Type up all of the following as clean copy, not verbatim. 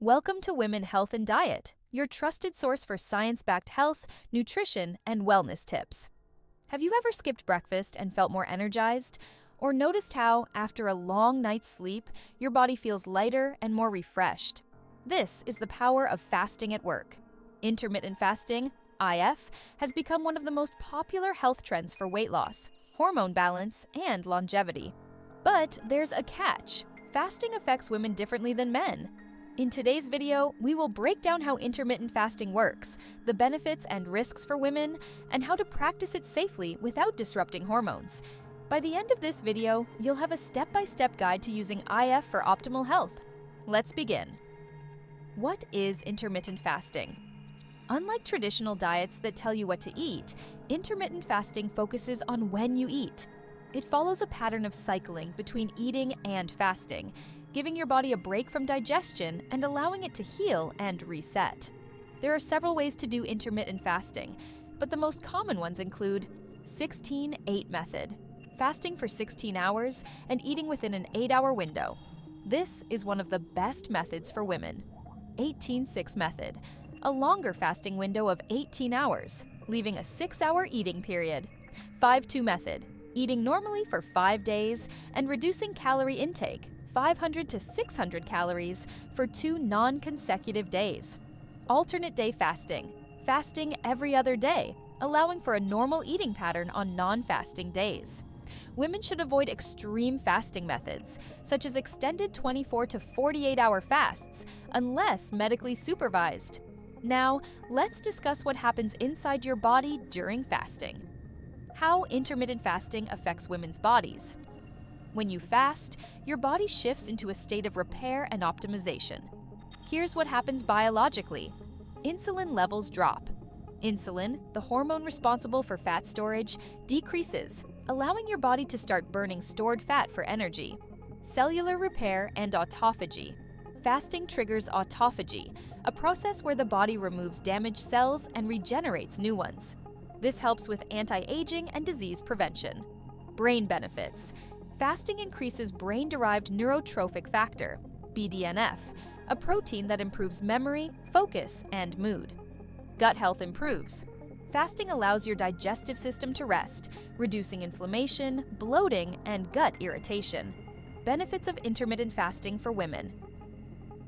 Welcome to Women Health and Diet, your trusted source for science-backed health, nutrition, and wellness tips. Have you ever skipped breakfast and felt more energized? Or noticed how, after a long night's sleep, your body feels lighter and more refreshed? This is the power of fasting at work. Intermittent fasting, IF, has become one of the most popular health trends for weight loss, hormone balance, and longevity. But there's a catch. Fasting affects women differently than men. In today's video, we will break down how intermittent fasting works, the benefits and risks for women, and how to practice it safely without disrupting hormones. By the end of this video, you'll have a step-by-step guide to using IF for optimal health. Let's begin. What is intermittent fasting? Unlike traditional diets that tell you what to eat, intermittent fasting focuses on when you eat. It follows a pattern of cycling between eating and fasting, giving your body a break from digestion and allowing it to heal and reset. There are several ways to do intermittent fasting, but the most common ones include 16-8 method, fasting for 16 hours and eating within an 8-hour window. This is one of the best methods for women. 18-6 method, a longer fasting window of 18 hours, leaving a 6-hour eating period. 5-2 method, eating normally for 5 days and reducing calorie intake, 500 to 600 calories for 2 non-consecutive days. Alternate day fasting, fasting every other day, allowing for a normal eating pattern on non-fasting days. Women should avoid extreme fasting methods, such as extended 24 to 48-hour fasts, unless medically supervised. Now, let's discuss what happens inside your body during fasting. How intermittent fasting affects women's bodies. When you fast, your body shifts into a state of repair and optimization. Here's what happens biologically. Insulin levels drop. Insulin, the hormone responsible for fat storage, decreases, allowing your body to start burning stored fat for energy. Cellular repair and autophagy. Fasting triggers autophagy, a process where the body removes damaged cells and regenerates new ones. This helps with anti-aging and disease prevention. Brain benefits. Fasting increases brain-derived neurotrophic factor, BDNF, a protein that improves memory, focus, and mood. Gut health improves. Fasting allows your digestive system to rest, reducing inflammation, bloating, and gut irritation. Benefits of intermittent fasting for women.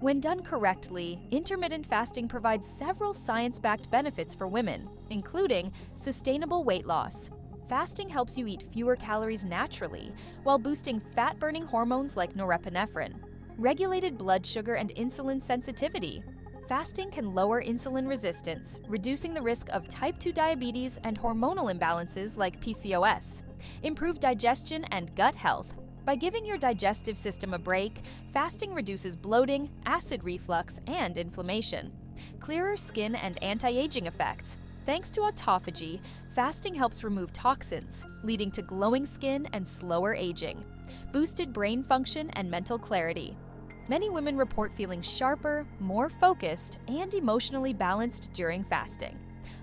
When done correctly, intermittent fasting provides several science-backed benefits for women, including sustainable weight loss. Fasting helps you eat fewer calories naturally, while boosting fat-burning hormones like norepinephrine. Regulated blood sugar and insulin sensitivity. Fasting can lower insulin resistance, reducing the risk of type 2 diabetes and hormonal imbalances like PCOS. Improve digestion and gut health. By giving your digestive system a break, fasting reduces bloating, acid reflux, and inflammation. Clearer skin and anti-aging effects. Thanks to autophagy, fasting helps remove toxins, leading to glowing skin and slower aging. Boosted brain function and mental clarity. Many women report feeling sharper, more focused, and emotionally balanced during fasting.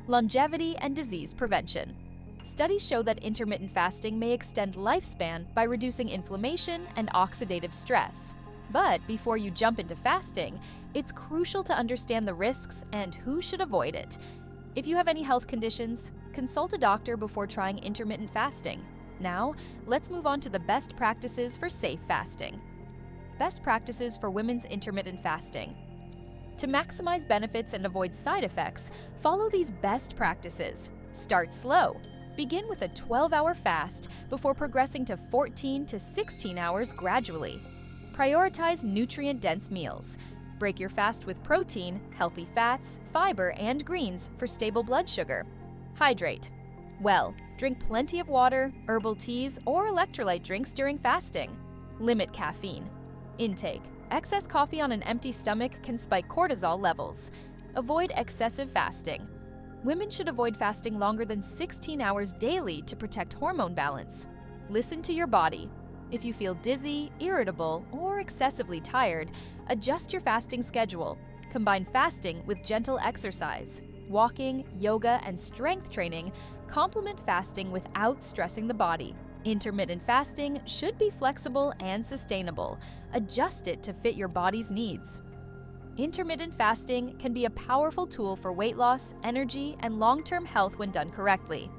Longevity and disease prevention. Studies show that intermittent fasting may extend lifespan by reducing inflammation and oxidative stress. But before you jump into fasting, it's crucial to understand the risks and who should avoid it. If you have any health conditions, consult a doctor before trying intermittent fasting. Now, let's move on to the best practices for safe fasting. Best practices for women's intermittent fasting. To maximize benefits and avoid side effects, follow these best practices. Start slow. Begin with a 12-hour fast before progressing to 14 to 16 hours gradually. Prioritize nutrient-dense meals. Break your fast with protein, healthy fats, fiber, and greens for stable blood sugar. Hydrate. Well, drink plenty of water, herbal teas, or electrolyte drinks during fasting. Limit caffeine intake. Excess coffee on an empty stomach can spike cortisol levels. Avoid excessive fasting. Women should avoid fasting longer than 16 hours daily to protect hormone balance. Listen to your body. If you feel dizzy, irritable, or excessively tired, adjust your fasting schedule. Combine fasting with gentle exercise. Walking, yoga, and strength training complement fasting without stressing the body. Intermittent fasting should be flexible and sustainable. Adjust it to fit your body's needs. Intermittent fasting can be a powerful tool for weight loss, energy, and long-term health when done correctly.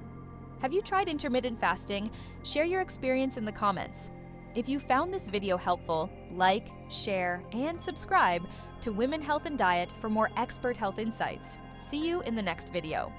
Have you tried intermittent fasting? Share your experience in the comments. If you found this video helpful, like, share, and subscribe to Women Health and Diet for more expert health insights. See you in the next video.